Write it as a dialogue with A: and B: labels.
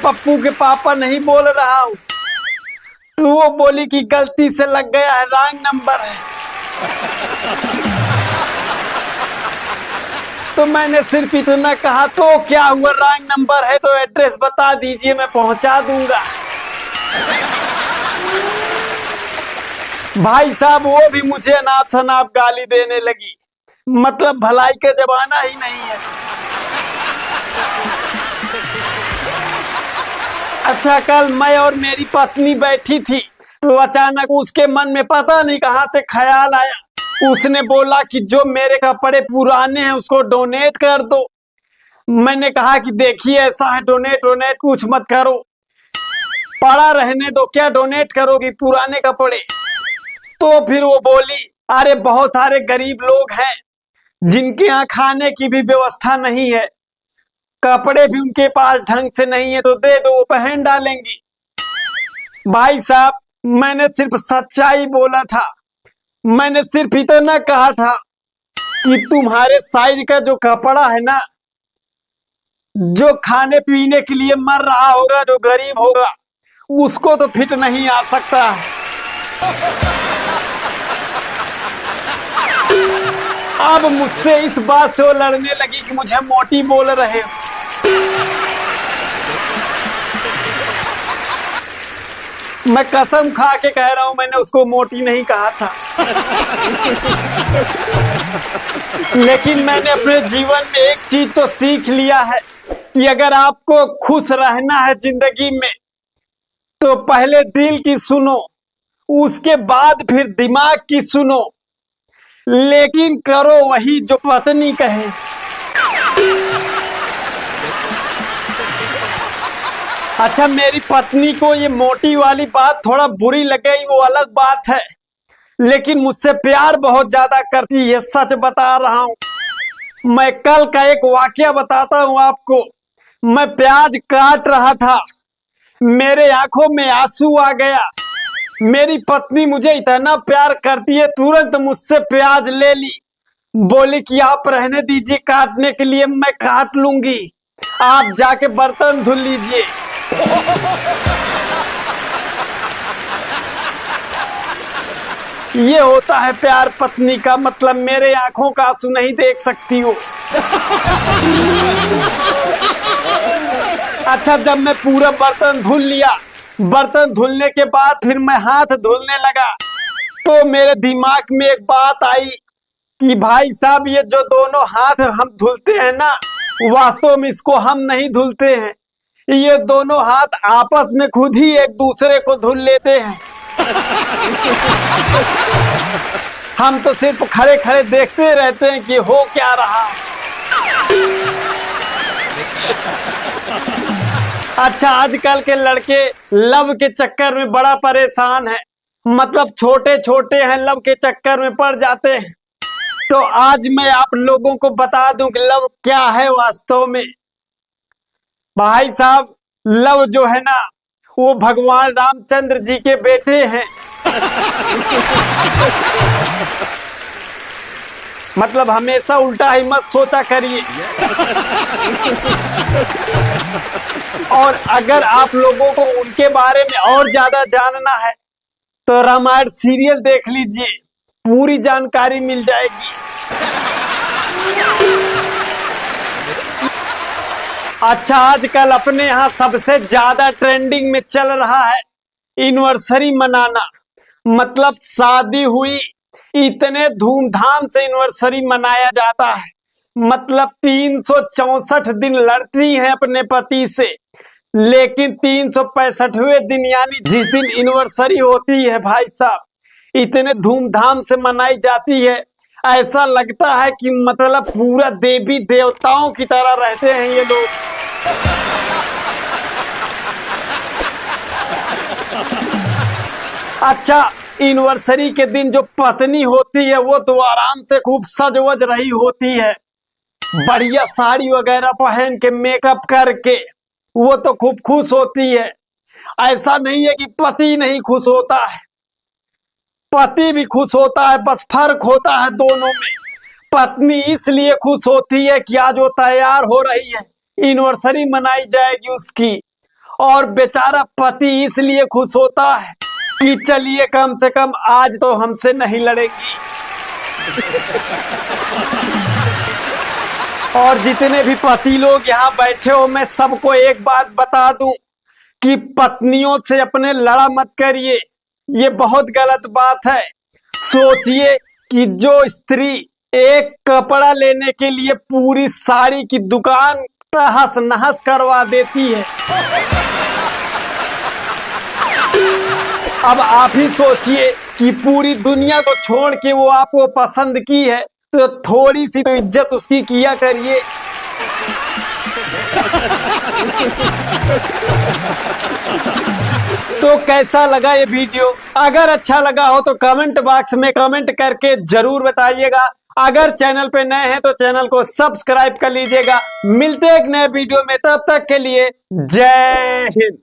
A: पप्पू के पापा नहीं बोल रहा हूँ। तो वो बोली कि गलती से लग गया है, रॉन्ग नंबर है। तो मैंने सिर्फ इतना कहा, तो क्या हुआ, रॉन्ग नंबर है तो एड्रेस बता दीजिए, मैं पहुंचा दूंगा। भाई साहब वो भी मुझे अनाप शनाप गाली देने लगी, मतलब भलाई का जमाना ही नहीं है। अच्छा, कल मैं और मेरी पत्नी बैठी थी तो अचानक उसके मन में पता नहीं कहां से ख्याल आया। उसने बोला कि जो मेरे कपड़े पुराने हैं उसको डोनेट कर दो। मैंने कहा कि देखिए ऐसा है, डोनेट वोनेट कुछ मत करो, पड़ा रहने दो, क्या डोनेट करोगी पुराने कपड़े। तो फिर वो बोली, अरे बहुत सारे गरीब लोग हैं जिनके यहाँ खाने की भी व्यवस्था नहीं है, कपड़े भी उनके पास ढंग से नहीं है, तो दे दो, वो पहन डालेंगी। भाई साहब मैंने सिर्फ सच्चाई बोला था। मैंने सिर्फ इतना कहा था कि तुम्हारे साइज का जो कपड़ा है ना, जो खाने पीने के लिए मर रहा होगा, जो गरीब होगा, उसको तो फिट नहीं आ सकता है। अब मुझसे इस बात से वो लड़ने लगी कि मुझे मोटी बोल रहे हो। मैं कसम खा के कह रहा हूं, मैंने उसको मोटी नहीं कहा था। लेकिन मैंने अपने जीवन में एक चीज तो सीख लिया है कि अगर आपको खुश रहना है जिंदगी में तो पहले दिल की सुनो, उसके बाद फिर दिमाग की सुनो, लेकिन करो वही जो पत्नी कहे। अच्छा, मेरी पत्नी को ये मोटी वाली बात थोड़ा बुरी लगे वो अलग बात है, लेकिन मुझसे प्यार बहुत ज्यादा करती है, सच बता रहा हूं। मैं कल का एक वाकया बताता हूं आपको। मैं प्याज काट रहा था, मेरे आंखों में आंसू आ गया। मेरी पत्नी मुझे इतना प्यार करती है, तुरंत मुझसे प्याज ले ली, बोली कि आप रहने दीजिए काटने के लिए, मैं काट लूंगी, आप जाके बर्तन धुल लीजिए। ये होता है प्यार पत्नी का, मतलब मेरे आंखों का आंसू नहीं देख सकती हो। अच्छा, जब मैं पूरा बर्तन धुल लिया, बर्तन धुलने के बाद फिर मैं हाथ धुलने लगा, तो मेरे दिमाग में एक बात आई कि भाई साहब ये जो दोनों हाथ हम धुलते हैं ना, वास्तव में इसको हम नहीं धुलते हैं, ये दोनों हाथ आपस में खुद ही एक दूसरे को धुल लेते हैं। हम तो सिर्फ खड़े खड़े देखते रहते हैं कि हो क्या रहा। अच्छा, आजकल के लड़के लव के चक्कर में बड़ा परेशान है, मतलब छोटे छोटे हैं, लव के चक्कर में पड़ जाते हैं। तो आज मैं आप लोगों को बता दूं कि लव क्या है वास्तव में। भाई साहब, लव जो है ना, वो भगवान रामचंद्र जी के बेटे हैं। मतलब हमेशा उल्टा ही मत सोचा करिए। और अगर आप लोगों को उनके बारे में और ज्यादा जानना है तो रामायण सीरियल देख लीजिए, पूरी जानकारी मिल जाएगी। अच्छा, आजकल अपने यहाँ सबसे ज्यादा ट्रेंडिंग में चल रहा है एनिवर्सरी मनाना, मतलब शादी हुई इतने धूमधाम से एनिवर्सरी मनाया जाता है, मतलब 364 दिन लड़ती हैं अपने पति से, लेकिन 365वें दिन यानी जिस दिन एनिवर्सरी होती है भाई साहब, इतने धूमधाम से मनाई जाती है, ऐसा लगता है कि मतलब पूरा देवी देवताओं की तरह रहते हैं ये लोग। अच्छा, एनिवर्सरी के दिन जो पत्नी होती है वो तो आराम से खूब सजवज रही होती है, बढ़िया साड़ी वगैरह पहन के मेकअप करके, वो तो खूब खुश होती है। ऐसा नहीं है कि पति नहीं खुश होता है, पति भी खुश होता है, बस फर्क होता है दोनों में। पत्नी इसलिए खुश होती है कि आज वो तैयार हो रही है, एनिवर्सरी मनाई जाएगी उसकी, और बेचारा पति इसलिए खुश होता है कि चलिए कम से कम आज तो हमसे नहीं लड़ेगी। और जितने भी पति लोग यहाँ बैठे हो, मैं सबको एक बात बता दूं कि पत्नियों से अपने लड़ा मत करिए, ये बहुत गलत बात है। सोचिए कि जो स्त्री एक कपड़ा लेने के लिए पूरी साड़ी की दुकान तहस नहस करवा देती है, अब आप ही सोचिए कि पूरी दुनिया को छोड़ के वो आपको पसंद की है, तो थोड़ी सी तो इज्जत उसकी किया करिए। तो कैसा लगा ये वीडियो? अगर अच्छा लगा हो तो कमेंट बॉक्स में कमेंट करके जरूर बताइएगा। अगर चैनल पे नए हैं तो चैनल को सब्सक्राइब कर लीजिएगा। मिलते हैं एक नए वीडियो में, तब तक के लिए जय हिंद।